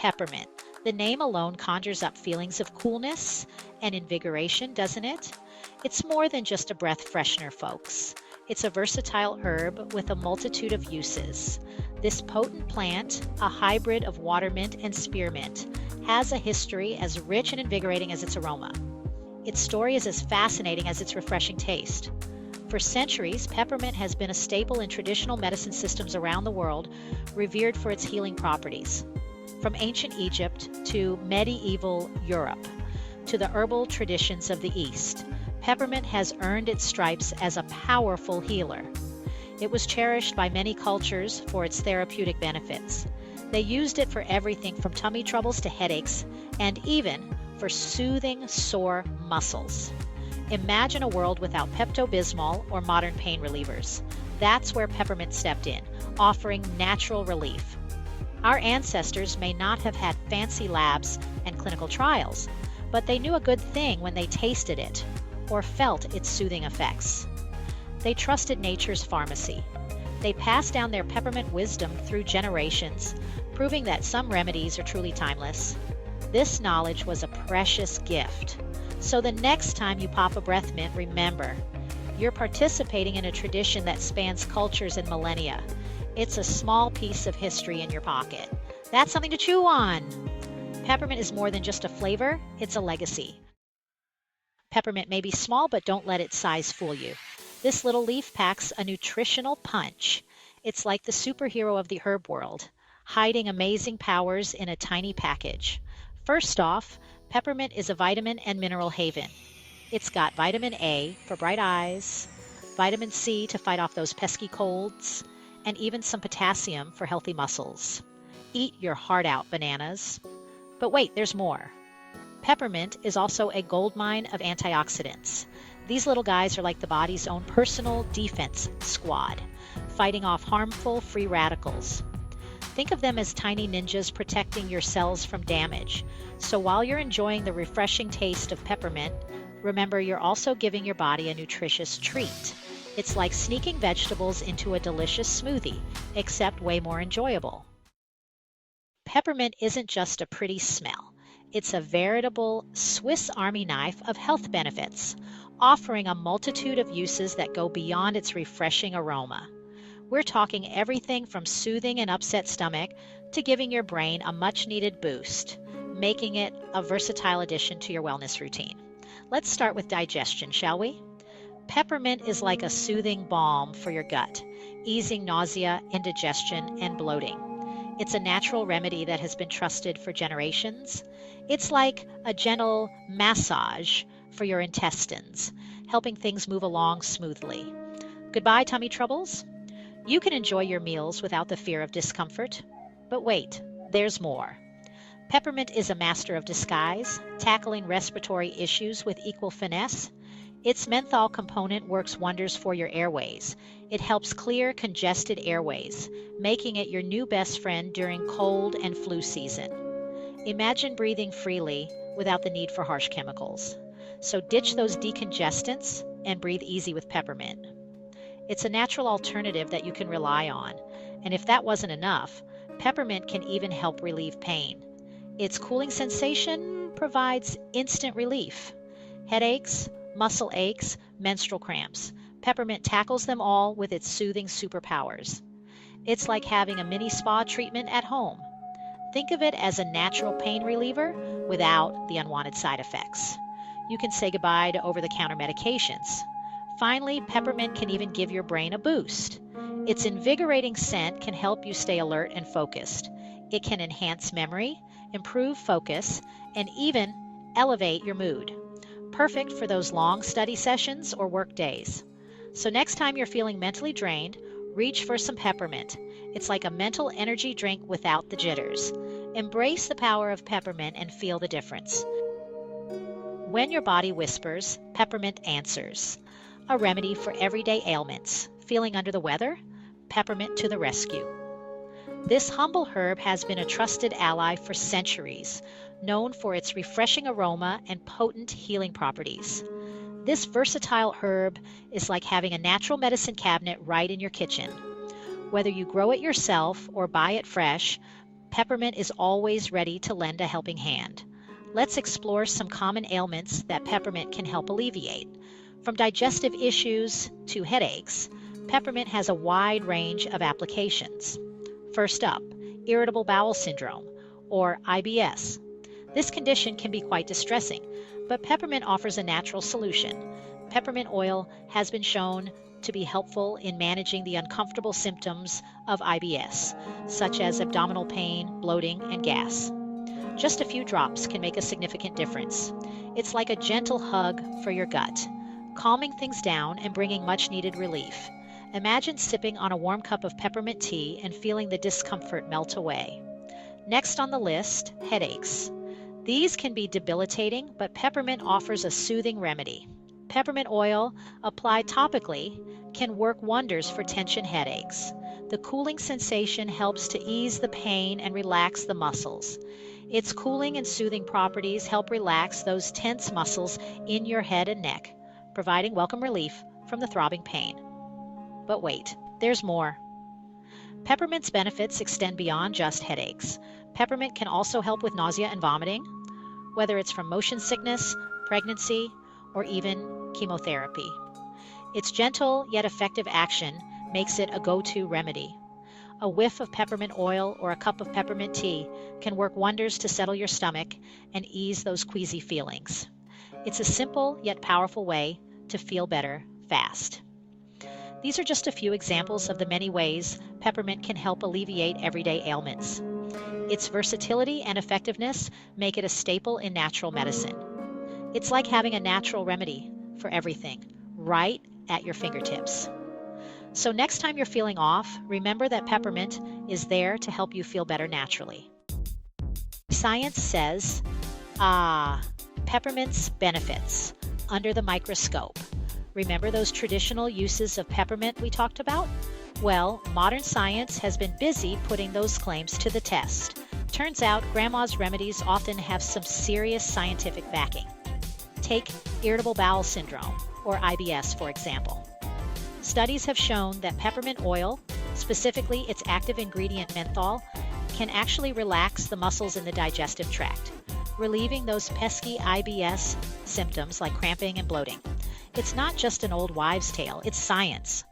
peppermint. The name alone conjures up feelings of coolness and invigoration, doesn't it? It's more than just a breath freshener, folks. It's a versatile herb with a multitude of uses. This potent plant, a hybrid of watermint and spearmint, has a history as rich and invigorating as its aroma. Its story is as fascinating as its refreshing taste. For centuries, peppermint has been a staple in traditional medicine systems around the world, revered for its healing properties. From ancient Egypt to medieval Europe to the herbal traditions of the East, peppermint has earned its stripes as a powerful healer. It was cherished by many cultures for its therapeutic benefits. They used it for everything from tummy troubles to headaches, and even for soothing sore muscles. Imagine a world without Pepto-Bismol or modern pain relievers. That's where peppermint stepped in, offering natural relief. Our ancestors may not have had fancy labs and clinical trials, but they knew a good thing when they tasted it or felt its soothing effects. They trusted nature's pharmacy. They passed down their peppermint wisdom through generations, proving that some remedies are truly timeless. This knowledge was a precious gift. So the next time you pop a breath mint, remember, you're participating in a tradition that spans cultures and millennia. It's a small piece of history in your pocket. That's something to chew on. Peppermint is more than just a flavor, it's a legacy. Peppermint may be small, but don't let its size fool you. This little leaf packs a nutritional punch. It's like the superhero of the herb world, hiding amazing powers in a tiny package. First off, peppermint is a vitamin and mineral haven. It's got vitamin A for bright eyes, vitamin C to fight off those pesky colds, and even some potassium for healthy muscles. Eat your heart out, bananas. But wait, there's more. Peppermint is also a goldmine of antioxidants. These little guys are like the body's own personal defense squad, fighting off harmful free radicals. Think of them as tiny ninjas protecting your cells from damage. So while you're enjoying the refreshing taste of peppermint, remember you're also giving your body a nutritious treat. It's like sneaking vegetables into a delicious smoothie, except way more enjoyable. Peppermint isn't just a pretty smell. It's a veritable Swiss Army knife of health benefits, offering a multitude of uses that go beyond its refreshing aroma. We're talking everything from soothing an upset stomach to giving your brain a much-needed boost, making it a versatile addition to your wellness routine. Let's start with digestion, shall we? Peppermint is like a soothing balm for your gut, easing nausea, indigestion, and bloating. It's a natural remedy that has been trusted for generations. It's like a gentle massage for your intestines, helping things move along smoothly. Goodbye, tummy troubles. You can enjoy your meals without the fear of discomfort. But wait, there's more. Peppermint is a master of disguise, tackling respiratory issues with equal finesse. Its menthol component works wonders for your airways. It helps clear congested airways, making it your new best friend during cold and flu season. Imagine breathing freely without the need for harsh chemicals. So ditch those decongestants and breathe easy with peppermint. It's a natural alternative that you can rely on. And if that wasn't enough, peppermint can even help relieve pain. Its cooling sensation provides instant relief. Headaches, muscle aches, menstrual cramps. Peppermint tackles them all with its soothing superpowers. It's like having a mini spa treatment at home. Think of it as a natural pain reliever without the unwanted side effects. You can say goodbye to over-the-counter medications. Finally, peppermint can even give your brain a boost. Its invigorating scent can help you stay alert and focused. It can enhance memory, improve focus, and even elevate your mood. Perfect for those long study sessions or work days. So next time you're feeling mentally drained, reach for some peppermint. It's like a mental energy drink without the jitters. Embrace the power of peppermint and feel the difference. When your body whispers, peppermint answers. A remedy for everyday ailments. Feeling under the weather? Peppermint to the rescue. This humble herb has been a trusted ally for centuries, known for its refreshing aroma and potent healing properties. This versatile herb is like having a natural medicine cabinet right in your kitchen. Whether you grow it yourself or buy it fresh, Peppermint is always ready to lend a helping hand. Let's explore some common ailments that peppermint can help alleviate. From digestive issues to headaches, peppermint has a wide range of applications. First up, irritable bowel syndrome, or IBS. This condition can be quite distressing, but peppermint offers a natural solution. Peppermint oil has been shown to be helpful in managing the uncomfortable symptoms of IBS, such as abdominal pain, bloating, and gas. Just a few drops can make a significant difference. It's like a gentle hug for your gut, calming things down and bringing much needed relief. Imagine sipping on a warm cup of peppermint tea and feeling the discomfort melt away. Next on the list, headaches. These can be debilitating, but peppermint offers a soothing remedy. Peppermint oil, applied topically, can work wonders for tension headaches. The cooling sensation helps to ease the pain and relax the muscles. Its cooling and soothing properties help relax those tense muscles in your head and neck, providing welcome relief from the throbbing pain. But wait, there's more. Peppermint's benefits extend beyond just headaches. Peppermint can also help with nausea and vomiting, whether it's from motion sickness, pregnancy, or even chemotherapy. Its gentle yet effective action makes it a go-to remedy. A whiff of peppermint oil or a cup of peppermint tea can work wonders to settle your stomach and ease those queasy feelings. It's a simple yet powerful way to feel better fast. These are just a few examples of the many ways peppermint can help alleviate everyday ailments. Its versatility and effectiveness make it a staple in natural medicine. It's like having a natural remedy for everything, right at your fingertips. So next time you're feeling off, remember that peppermint is there to help you feel better naturally. Science says, peppermint's benefits under the microscope. Remember those traditional uses of peppermint we talked about? Well, modern science has been busy putting those claims to the test. Turns out Grandma's remedies often have some serious scientific backing. Take irritable bowel syndrome, or IBS, for example. Studies have shown that peppermint oil, specifically its active ingredient menthol, can actually relax the muscles in the digestive tract, relieving those pesky IBS symptoms like cramping and bloating. It's not just an old wives' tale, it's science,